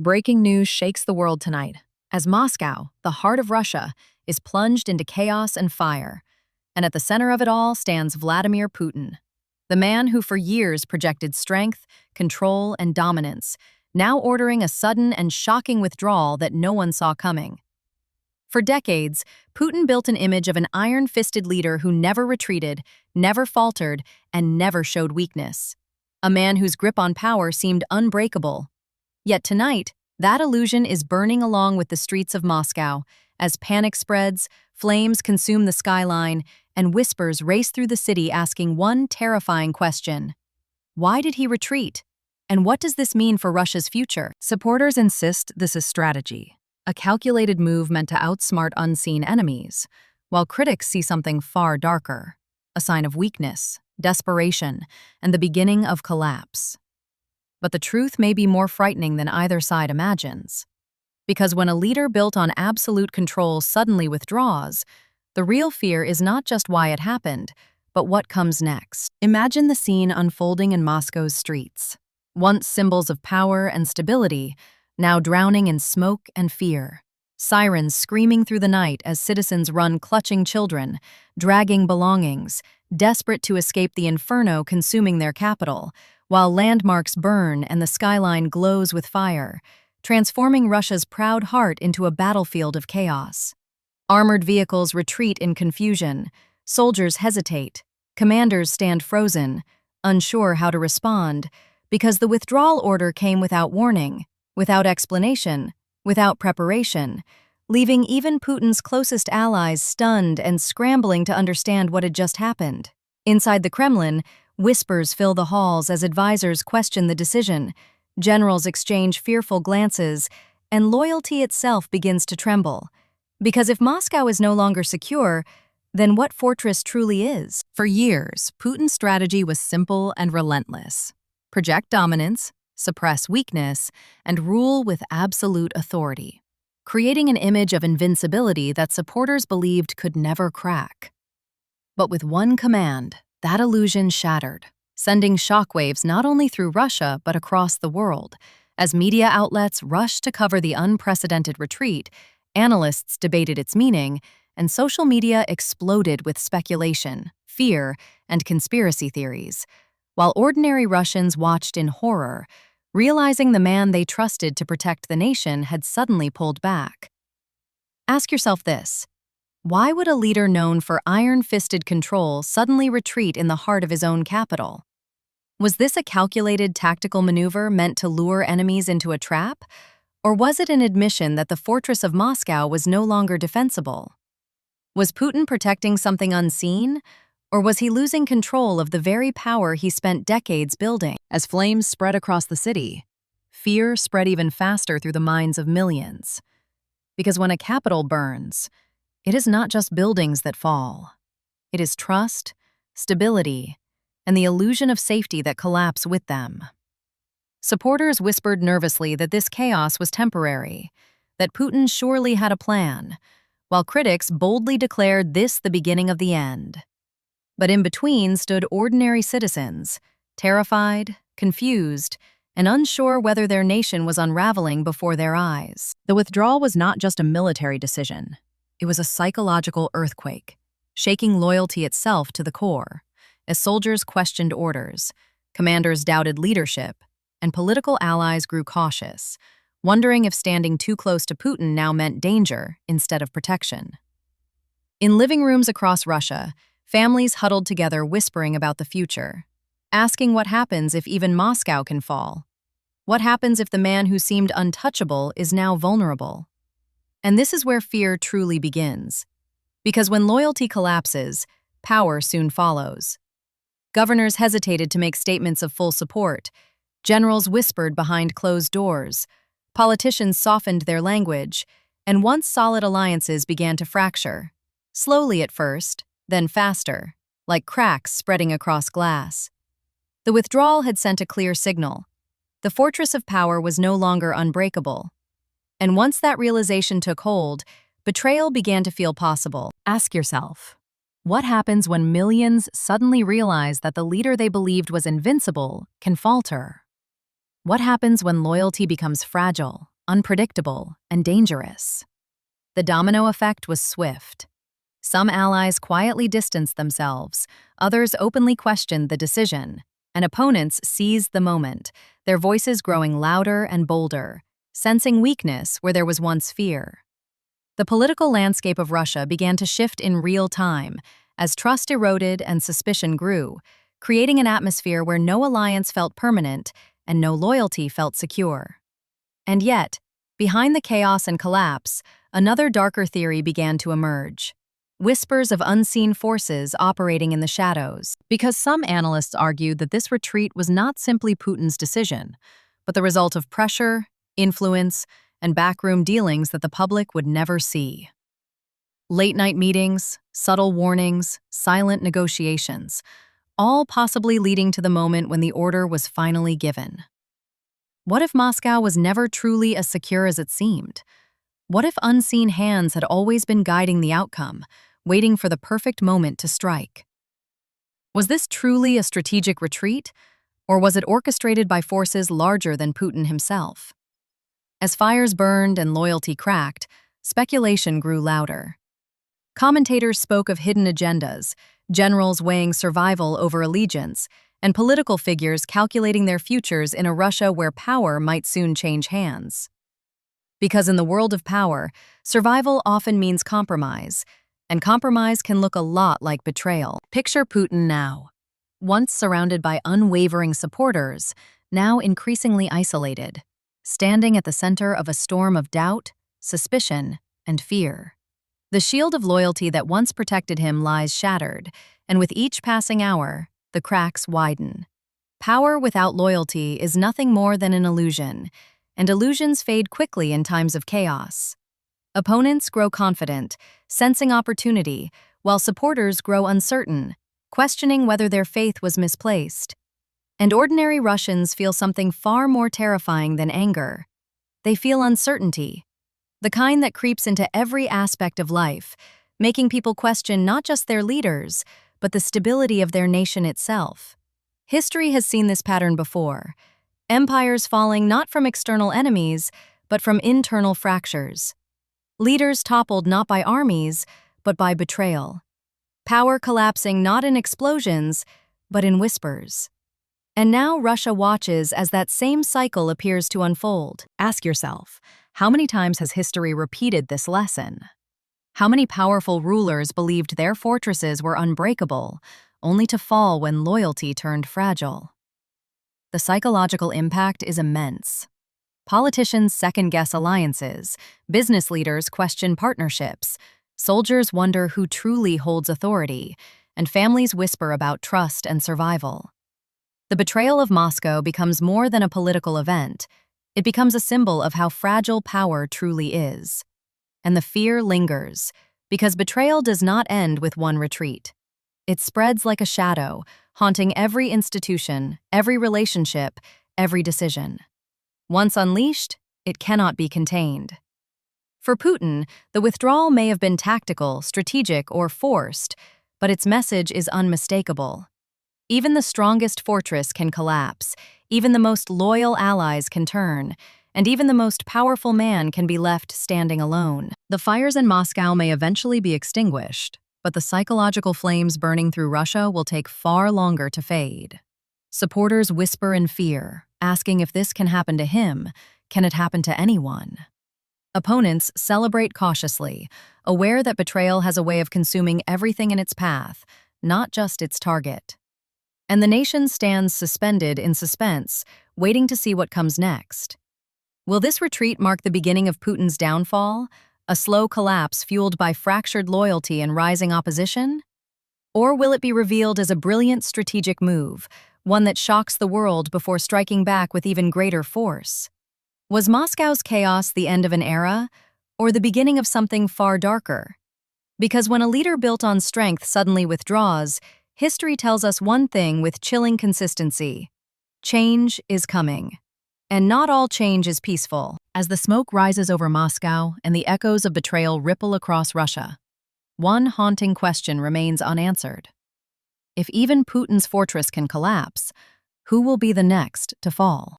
Breaking news shakes the world tonight, as Moscow, the heart of Russia, is plunged into chaos and fire. And at the center of it all stands Vladimir Putin, the man who for years projected strength, control, and dominance, now ordering a sudden and shocking withdrawal that no one saw coming. For decades, Putin built an image of an iron-fisted leader who never retreated, never faltered, and never showed weakness. A man whose grip on power seemed unbreakable. Yet tonight, that illusion is burning along with the streets of Moscow as panic spreads, flames consume the skyline, and whispers race through the city asking one terrifying question. Why did he retreat? And what does this mean for Russia's future? Supporters insist this is strategy, a calculated move meant to outsmart unseen enemies, while critics see something far darker, a sign of weakness, desperation, and the beginning of collapse. But the truth may be more frightening than either side imagines. Because when a leader built on absolute control suddenly withdraws, the real fear is not just why it happened, but what comes next. Imagine the scene unfolding in Moscow's streets. Once symbols of power and stability, now drowning in smoke and fear. Sirens screaming through the night as citizens run clutching children, dragging belongings, desperate to escape the inferno consuming their capital, while landmarks burn and the skyline glows with fire, transforming Russia's proud heart into a battlefield of chaos. Armored vehicles retreat in confusion, soldiers hesitate, commanders stand frozen, unsure how to respond, because the withdrawal order came without warning, without explanation, without preparation, leaving even Putin's closest allies stunned and scrambling to understand what had just happened. Inside the Kremlin, whispers fill the halls as advisors question the decision, generals exchange fearful glances, and loyalty itself begins to tremble. Because if Moscow is no longer secure, then what fortress truly is? For years, Putin's strategy was simple and relentless. Project dominance, suppress weakness, and rule with absolute authority, creating an image of invincibility that supporters believed could never crack. But with one command, that illusion shattered, sending shockwaves not only through Russia but across the world. As media outlets rushed to cover the unprecedented retreat, analysts debated its meaning, and social media exploded with speculation, fear, and conspiracy theories, while ordinary Russians watched in horror, realizing the man they trusted to protect the nation had suddenly pulled back. Ask yourself this. Why would a leader known for iron-fisted control suddenly retreat in the heart of his own capital? Was this a calculated tactical maneuver meant to lure enemies into a trap? Or was it an admission that the fortress of Moscow was no longer defensible? Was Putin protecting something unseen? Or was he losing control of the very power he spent decades building? As flames spread across the city, fear spread even faster through the minds of millions. Because when a capital burns, it is not just buildings that fall. It is trust, stability, and the illusion of safety that collapse with them. Supporters whispered nervously that this chaos was temporary, that Putin surely had a plan, while critics boldly declared this the beginning of the end. But in between stood ordinary citizens, terrified, confused, and unsure whether their nation was unraveling before their eyes. The withdrawal was not just a military decision. It was a psychological earthquake, shaking loyalty itself to the core, as soldiers questioned orders, commanders doubted leadership, and political allies grew cautious, wondering if standing too close to Putin now meant danger instead of protection. In living rooms across Russia, families huddled together whispering about the future, asking what happens if even Moscow can fall. What happens if the man who seemed untouchable is now vulnerable? And this is where fear truly begins. Because when loyalty collapses, power soon follows. Governors hesitated to make statements of full support. Generals whispered behind closed doors. Politicians softened their language, and once solid alliances began to fracture. Slowly at first, then faster, like cracks spreading across glass. The withdrawal had sent a clear signal. The fortress of power was no longer unbreakable. And once that realization took hold, betrayal began to feel possible. Ask yourself, what happens when millions suddenly realize that the leader they believed was invincible can falter? What happens when loyalty becomes fragile unpredictable, and dangerous. The domino effect was swift. Some allies quietly distanced themselves, others openly questioned the decision, and opponents seized the moment, their voices growing louder and bolder, sensing weakness where there was once fear. The political landscape of Russia began to shift in real time as trust eroded and suspicion grew, creating an atmosphere where no alliance felt permanent and no loyalty felt secure. And yet, behind the chaos and collapse, another darker theory began to emerge. Whispers of unseen forces operating in the shadows, because some analysts argued that this retreat was not simply Putin's decision, but the result of pressure, influence, and backroom dealings that the public would never see. Late-night meetings, subtle warnings, silent negotiations, all possibly leading to the moment when the order was finally given. What if Moscow was never truly as secure as it seemed? What if unseen hands had always been guiding the outcome, waiting for the perfect moment to strike? Was this truly a strategic retreat, or was it orchestrated by forces larger than Putin himself? As fires burned and loyalty cracked, speculation grew louder. Commentators spoke of hidden agendas, generals weighing survival over allegiance, and political figures calculating their futures in a Russia where power might soon change hands. Because in the world of power, survival often means compromise, and compromise can look a lot like betrayal. Picture Putin now. Once surrounded by unwavering supporters, now increasingly isolated, standing at the center of a storm of doubt, suspicion, and fear. The shield of loyalty that once protected him lies shattered, and with each passing hour, the cracks widen. Power without loyalty is nothing more than an illusion, and illusions fade quickly in times of chaos. Opponents grow confident, sensing opportunity, while supporters grow uncertain, questioning whether their faith was misplaced. And ordinary Russians feel something far more terrifying than anger. They feel uncertainty, the kind that creeps into every aspect of life, making people question not just their leaders, but the stability of their nation itself. History has seen this pattern before, empires falling not from external enemies, but from internal fractures. Leaders toppled not by armies, but by betrayal. Power collapsing not in explosions, but in whispers. And now Russia watches as that same cycle appears to unfold. Ask yourself, how many times has history repeated this lesson? How many powerful rulers believed their fortresses were unbreakable, only to fall when loyalty turned fragile? The psychological impact is immense. Politicians second-guess alliances, business leaders question partnerships, soldiers wonder who truly holds authority, and families whisper about trust and survival. The betrayal of Moscow becomes more than a political event. It becomes a symbol of how fragile power truly is. And the fear lingers, because betrayal does not end with one retreat. It spreads like a shadow, haunting every institution, every relationship, every decision. Once unleashed, it cannot be contained. For Putin, the withdrawal may have been tactical, strategic, or forced, but its message is unmistakable. Even the strongest fortress can collapse, even the most loyal allies can turn, and even the most powerful man can be left standing alone. The fires in Moscow may eventually be extinguished, but the psychological flames burning through Russia will take far longer to fade. Supporters whisper in fear, asking if this can happen to him, can it happen to anyone? Opponents celebrate cautiously, aware that betrayal has a way of consuming everything in its path, not just its target. And the nation stands suspended in suspense, waiting to see what comes next. Will this retreat mark the beginning of Putin's downfall, a slow collapse fueled by fractured loyalty and rising opposition? Or will it be revealed as a brilliant strategic move, one that shocks the world before striking back with even greater force? Was Moscow's chaos the end of an era, or the beginning of something far darker? Because when a leader built on strength suddenly withdraws, history tells us one thing with chilling consistency: change is coming. And not all change is peaceful. As the smoke rises over Moscow and the echoes of betrayal ripple across Russia, one haunting question remains unanswered. If even Putin's fortress can collapse, who will be the next to fall?